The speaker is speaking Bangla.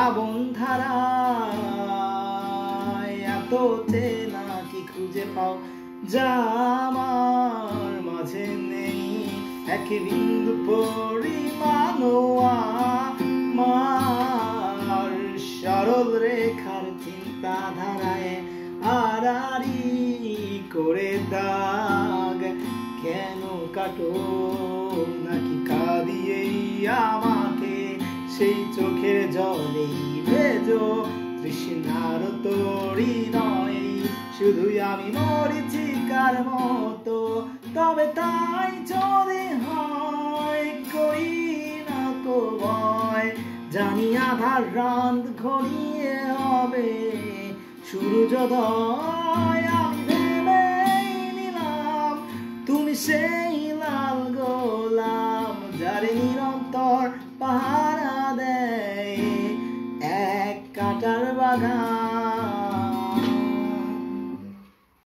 শ্রাবণ ধারায় এত চেনা কি খুঁজে পাও যা আমার মাঝে নেই এক বিন্দু পরিমাণও আমার সরল রেখার চিন্তাধারায় আড়াআড়ি করে দাগ কেন কাটো নাকি কাঁদিয়েই আমাকে সেই চোখের জলেই ভেজো তৃষ্ণার তরি নয় শুধুই আমি মরিচিকার মতো তবে তাই যদি হয় করি না তো ভয় জানি আধার রাত ঘনিয়ে হবে সূর্যোদয় আমি ভেবে নিলাম তুমি সেই লাল গোলাম যারে নিরন্তর পাহারা দেয় এক কাঁটার বাগান